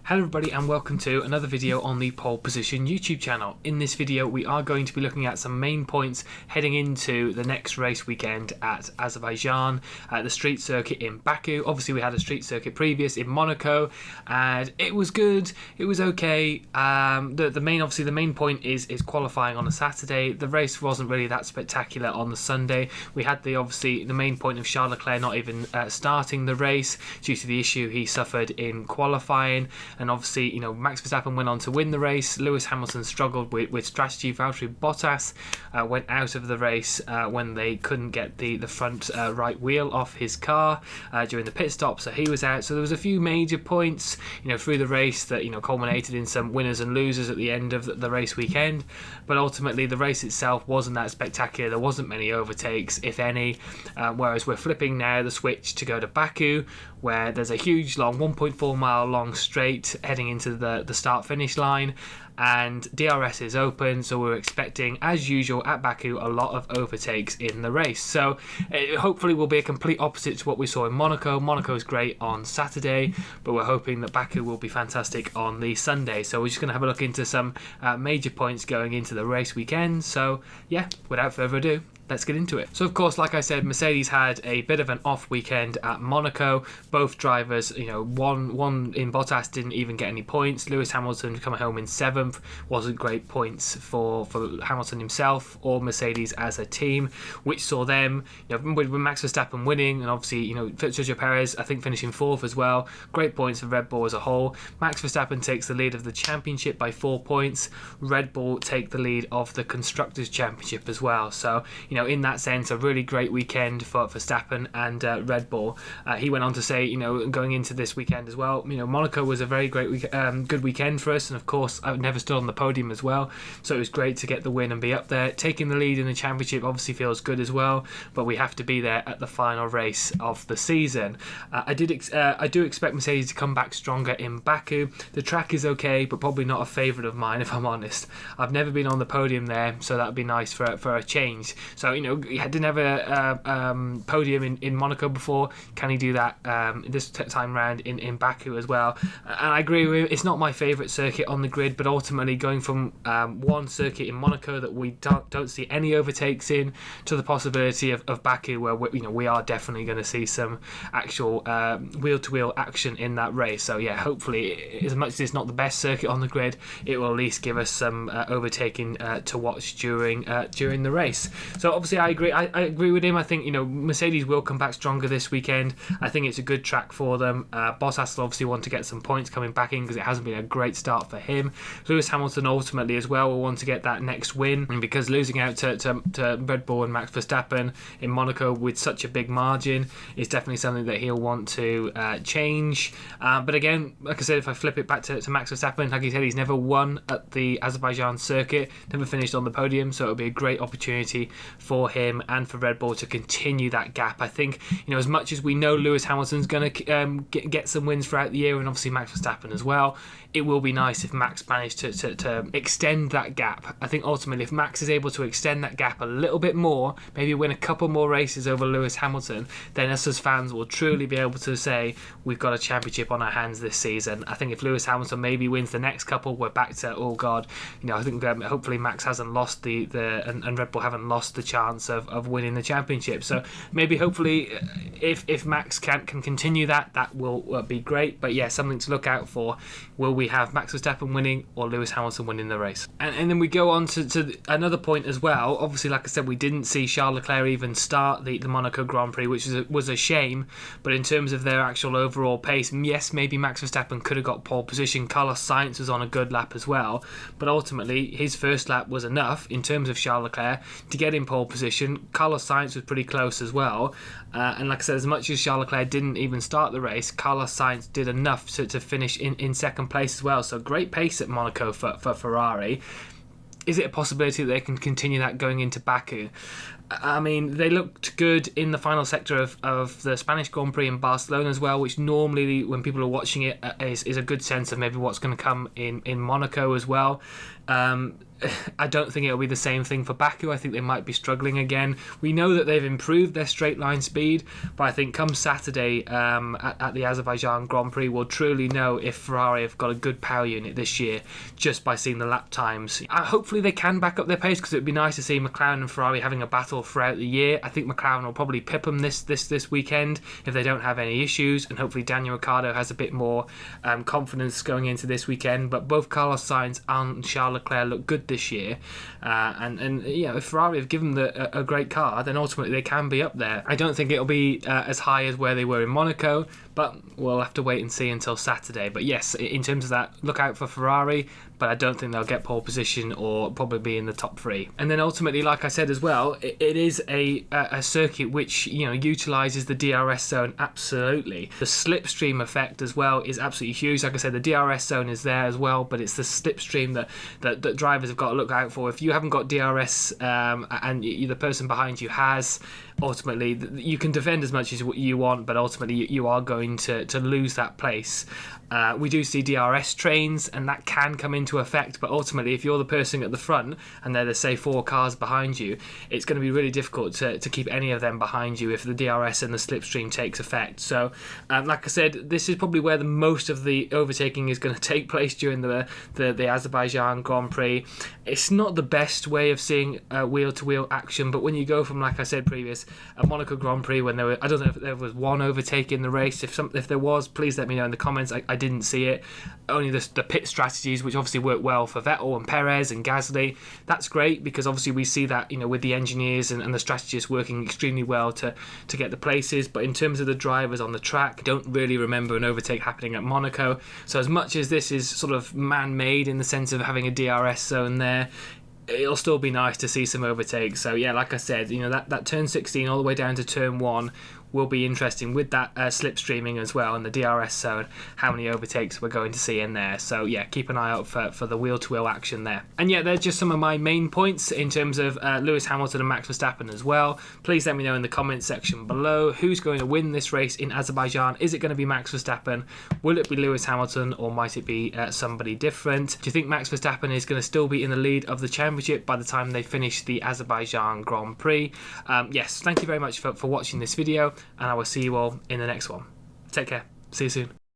Hello everybody and welcome to another video on the Pole Position YouTube channel. In this video we are going to be looking at some main points heading into the next race weekend at Azerbaijan, at the street circuit in Baku. Obviously we had a street circuit previous in Monaco and it was good, it was okay. The main point is qualifying on a Saturday. The race wasn't really that spectacular on the Sunday. We had the main point of Charles Leclerc not even starting the race due to the issue he suffered in qualifying. And obviously, you know, Max Verstappen went on to win the race. Lewis Hamilton struggled with strategy. Valtteri Bottas went out of the race when they couldn't get the front right wheel off his car during the pit stop, so he was out. So there was a few major points, you know, through the race that, you know, culminated in some winners and losers at the end of the race weekend. But ultimately, the race itself wasn't that spectacular. There wasn't many overtakes, if any. Whereas we're flipping now the switch to go to Baku, where there's a huge long 1.4 mile long straight heading into the start finish line, and DRS is open, so we're expecting, as usual at Baku, a lot of overtakes in the race. So it hopefully will be a complete opposite to what we saw in Monaco. Monaco's great on Saturday, but we're hoping that Baku will be fantastic on the Sunday. So we're just going to have a look into some major points going into the race weekend. So yeah, without further ado, let's get into it. So of course, like I said, Mercedes had a bit of an off weekend at Monaco. Both drivers, you know, one in Bottas didn't even get any points. Lewis Hamilton coming home in 7th. Wasn't great points for Hamilton himself or Mercedes as a team, which saw them, you know, with Max Verstappen winning, and obviously, you know, Sergio Perez I think finishing 4th as well. Great points for Red Bull as a whole. Max Verstappen takes the lead of the championship by 4 points. Red Bull take the lead of the constructors championship as well. So, you know, in that sense, a really great weekend for Verstappen and Red Bull. He went on to say, you know, going into this weekend as well, you know, Monaco was a very great good weekend for us, and of course I never stood on the podium as well, so it was great to get the win and be up there. Taking the lead in the championship obviously feels good as well, but we have to be there at the final race of the season. I do expect Mercedes to come back stronger in Baku. The track is okay, but probably not a favourite of mine, if I'm honest. I've never been on the podium there, so that'd be nice for a change. So, you know, he didn't have a podium in Monaco before. Can he do that this time round in Baku as well? And I agree with him. It's not my favourite circuit on the grid, but ultimately going from one circuit in Monaco that we don't see any overtakes in, to the possibility of Baku, where we are definitely going to see some actual wheel-to-wheel action in that race. So yeah, hopefully, as much as it's not the best circuit on the grid, it will at least give us some overtaking to watch during the race. So obviously I agree with him. I think, you know, Mercedes will come back stronger this weekend. I think it's a good track for them. Bottas will obviously want to get some points coming back in, because it hasn't been a great start for him. Lewis Hamilton ultimately as well will want to get that next win, and because losing out to Red Bull and Max Verstappen in Monaco with such a big margin is definitely something that he'll want to change. But again, like I said, if I flip it back to Max Verstappen, like he said, he's never won at the Azerbaijan circuit, never finished on the podium, so it'll be a great opportunity for him and for Red Bull to continue that gap. I think, you know, as much as we know Lewis Hamilton's going to get some wins throughout the year, and obviously Max Verstappen as well, it will be nice if Max managed to extend that gap. I think ultimately, if Max is able to extend that gap a little bit more, maybe win a couple more races over Lewis Hamilton, then us as fans will truly be able to say we've got a championship on our hands this season. I think if Lewis Hamilton maybe wins the next couple, we're back to, oh god, you know, I think hopefully Max hasn't lost and Red Bull haven't lost the chance of winning the championship. So maybe hopefully if Max can continue that will be great. But yeah, something to look out for. Will we have Max Verstappen winning or Lewis Hamilton winning the race? And then we go on to another point as well. Obviously, like I said, we didn't see Charles Leclerc even start the Monaco Grand Prix, which was a shame. But in terms of their actual overall pace, yes, maybe Max Verstappen could have got pole position. Carlos Sainz was on a good lap as well, but ultimately his first lap was enough in terms of Charles Leclerc to get in pole position. Carlos Sainz was pretty close as well, and like I said, as much as Charles Leclerc didn't even start the race, Carlos Sainz did enough to finish in second place as well. So great pace at Monaco for Ferrari. Is it a possibility that they can continue that going into Baku? I mean, they looked good in the final sector of the Spanish Grand Prix in Barcelona as well, which normally, when people are watching it, is a good sense of maybe what's going to come in Monaco as well. I don't think it'll be the same thing for Baku. I think they might be struggling again. We know that they've improved their straight line speed, but I think come Saturday at the Azerbaijan Grand Prix, we'll truly know if Ferrari have got a good power unit this year just by seeing the lap times. Hopefully they can back up their pace, because it would be nice to see McLaren and Ferrari having a battle throughout the year. I think McLaren will probably pip them this weekend if they don't have any issues, and hopefully Daniel Ricciardo has a bit more confidence going into this weekend. But both Carlos Sainz and Charles Leclerc look good this year, and you know, if Ferrari have given them a great car, then ultimately they can be up there. I don't think it'll be as high as where they were in Monaco, but we'll have to wait and see until Saturday. But yes, in terms of that, look out for Ferrari, but I don't think they'll get pole position or probably be in the top 3. And then ultimately, like I said as well, it is a circuit which, you know, utilises the DRS zone absolutely. The slipstream effect as well is absolutely huge. Like I said, the DRS zone is there as well, but it's the slipstream that drivers have got to look out for. If you haven't got DRS and the person behind you has, ultimately you can defend as much as you want, but ultimately you are going to lose that place. We do see DRS trains, and that can come into effect, but ultimately if you're the person at the front and there's say 4 cars behind you, it's going to be really difficult to keep any of them behind you if the DRS and the slipstream takes effect. So like I said, this is probably where the most of the overtaking is going to take place during the Azerbaijan Grand Prix. It's not the best way of seeing wheel-to-wheel action, but when you go from, like I said previous, a Monaco Grand Prix when there were, I don't know if there was one overtake in the race. If there was, please let me know in the comments. I didn't see it. Only the pit strategies, which obviously work well for Vettel and Perez and Gasly. That's great, because obviously we see that, you know, with the engineers and the strategists working extremely well to get the places. But in terms of the drivers on the track, I don't really remember an overtake happening at Monaco. So as much as this is sort of man-made in the sense of having a DRS zone there, it'll still be nice to see some overtakes. So yeah, like I said, you know, that turn 16 all the way down to turn 1 will be interesting with that slipstreaming as well, and the DRS zone, how many overtakes we're going to see in there. So yeah, keep an eye out for the wheel-to-wheel action there. And yeah, they're just some of my main points in terms of Lewis Hamilton and Max Verstappen as well. Please let me know in the comments section below who's going to win this race in Azerbaijan. Is it going to be Max Verstappen? Will it be Lewis Hamilton, or might it be somebody different? Do you think Max Verstappen is going to still be in the lead of the championship by the time they finish the Azerbaijan Grand Prix? Yes, thank you very much for watching this video, and I will see you all in the next one. Take care. See you soon.